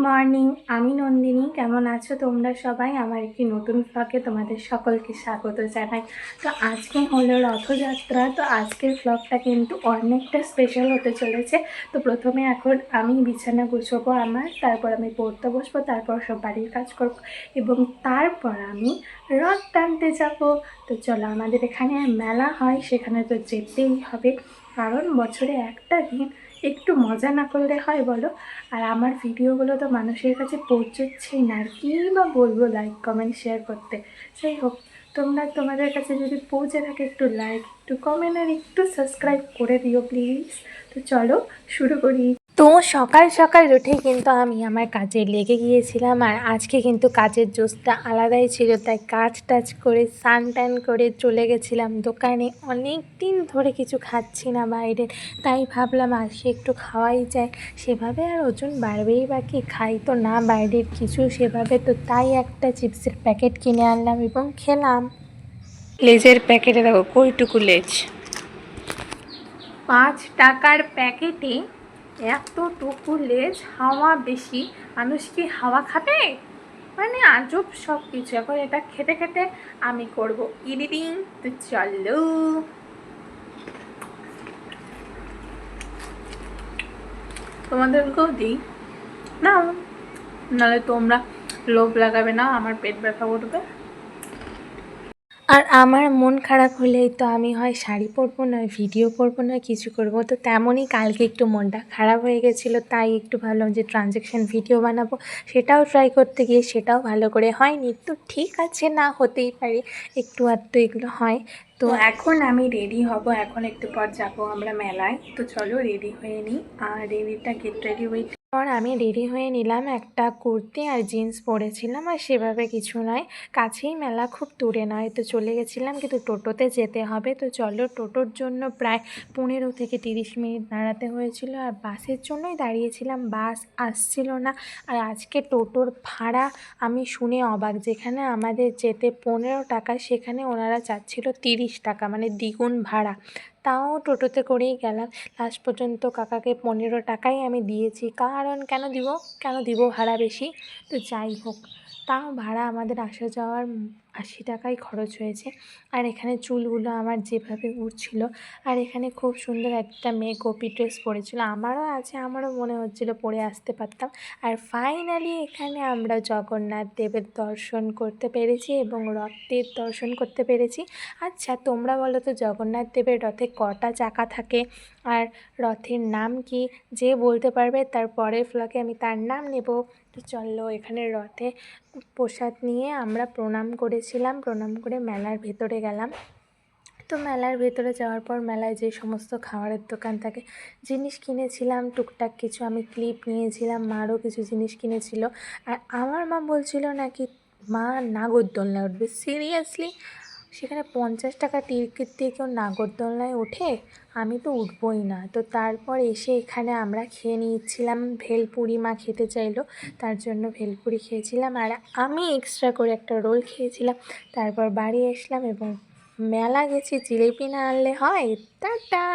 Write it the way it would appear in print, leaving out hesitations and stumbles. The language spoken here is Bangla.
মর্নিং, আমি নন্দিনী। কেমন আছো তোমরা সবাই? আমার একটি নতুন ব্লগে তোমাদের সকলকে স্বাগত জানাই। তো আজকে হলো রথযাত্রা। তো আজকের ব্লগটা কিন্তু অনেকটা স্পেশাল হতে চলেছে। তো প্রথমে এখন আমি বিছানা গুছবো আমার, তারপর আমি পড়তে বসবো, তারপর সব বাড়ির কাজ করবো এবং তারপর আমি রথ টানতে যাব। তো চলো, আমাদের এখানে মেলা হয়, সেখানে তো যেতেই হবে, কারণ বছরে একটা দিন একটু মজা না করলে হয় বলো? আর আমার ভিডিওগুলো তো মানুষের কাছে পৌঁছচ্ছেই না, আর কী বা বলবো লাইক কমেন্ট শেয়ার করতে। যাই হোক, তোমরা তোমাদের কাছে যদি পৌঁছে থাকে একটু লাইক, একটু কমেন্ট আর একটু সাবস্ক্রাইব করে দিও প্লিজ। তো চলো শুরু করি। তো সকাল সকাল উঠেই কিন্তু আমি আমার কাজে লেগে গিয়েছিলাম, আর আজকে কিন্তু কাজের জোশটা আলাদাই ছিল। তাই কাজ টাজ করে স্নান টান করে চলে গেছিলাম দোকানে। অনেক দিন ধরে কিছু খাচ্ছি না বাইরে, তাই ভাবলাম আজকে একটু খাওয়াই যায়। সেভাবে আর ওজন বাড়বেই বা কি, খাই তো না বাইরের কিছু সেভাবে। তো তাই একটা চিপসের প্যাকেট কিনে আনলাম এবং খেলাম। লেজের প্যাকেটে দেখো কইটুকু লেজ, 5 টাকার প্যাকেটে এতটুকু লেজ। হাওয়া বেশি, মানুষ কি হাওয়া খাবে? মানে আজব সব কিছু। এখন এটা খেতে খেতে আমি করবো এডিটিং। তো চলো তোমাদেরকেও দিই না, নাহলে তোমরা লোভ লাগাবে না, আমার পেট ব্যথা করবে। আর আমার মন খারাপ হলেই তো আমি হয় শাড়ি পরবো, নয় ভিডিও করবো, নয় কিছু করবো। তো তেমনই কালকে একটু মনটা খারাপ হয়ে গেছিলো, তাই একটু ভাবলাম যে ট্রানজ্যাকশন ভিডিও বানাবো। সেটাও ট্রাই করতে গিয়ে সেটাও ভালো করে হয়নি। তো ঠিক আছে, না হতেই পারে, একটু আধটু এগুলো হয়। তো এখন আমি রেডি হব, এখন একটু পর যাবো আমরা মেলায়। তো চলো রেডি হয়ে নিই। আর রেডিটা গেট রেডি উইথ পর আমি রেডি হয়ে নিলাম। একটা কুর্তি আর জিন্স পরেছিলাম, আর সেভাবে কিছু নয়, কাছেই মেলা, খুব দূরে নয়। তো চলে গেছিলাম, কিন্তু টোটোতে যেতে হবে। তো চলো, টোটোর জন্য প্রায় 15 থেকে 30 মিনিট দাঁড়াতে হয়েছিল, আর বাসের জন্যই দাঁড়িয়েছিলাম, বাস আসছিল না। আর আজকে টোটোর ভাড়া আমি শুনে অবাক, যেখানে আমাদের যেতে 15 টাকা সেখানে ওনারা চাচ্ছিল 30 টাকা, মানে দ্বিগুণ ভাড়া। তাও টোটোতে করেই গেলাম। লাস্ট পর্যন্ত কাকাকে 15 টাকাই আমি দিয়েছি, কারণ কেন দিব ভাড়া বেশি। তো যাই হোক, তাও ভাড়া আমাদের আসা যাওয়ার 80 টাকাই খরচ হয়েছে। আর এখানে চুলগুলো আমার যেভাবে উঠছিল, আর এখানে খুব সুন্দর একটা মেয়ে গোপী ড্রেস পরেছিল, আমারও আছে, আমারও মনে হচ্ছিল পরে আসতে পারতাম। আর ফাইনালি এখানে আমরা জগন্নাথ দেবের দর্শন করতে পেরেছি এবং রথের দর্শন করতে পেরেছি। আচ্ছা, তোমরা বলো তো জগন্নাথ দেবের রথে কটা চাকা থাকে আর রথের নাম কি? যে বলতে পারবে তার পরের ব্লগে আমি তার নাম নেব। তো চলো, এখানে রথে প্রসাদ নিয়ে আমরা প্রণাম করেছিলাম, প্রণাম করে মেলার ভেতরে গেলাম। তো মেলার ভেতরে যাওয়ার পর মেলায় যে সমস্ত খাবারের দোকান থাকে, জিনিস কিনেছিলাম টুকটাক কিছু। আমি ক্লিপ নিয়েছিলাম, মারও কিছু জিনিস কিনেছিল। আর আমার মা বলছিল নাকি মা নাগরদোলনায় উঠবে। সিরিয়াসলি? সেখানে 50 টাকা টিকিট দিয়ে কেউ নাগরদোলনায় ওঠে? আমি তো উঠবই না। তো তারপর এসে এখানে আমরা খেয়ে নিচ্ছিলাম ভেলপুরি। মা খেতে চাইলো, তার জন্য ভেলপুরি খেয়েছিলাম, আর আমি এক্সট্রা করে একটা রোল খেয়েছিলাম। তারপর বাড়ি আসলাম এবং মেলা গেছি, জিলিপি না আনলে হয়। টাটা।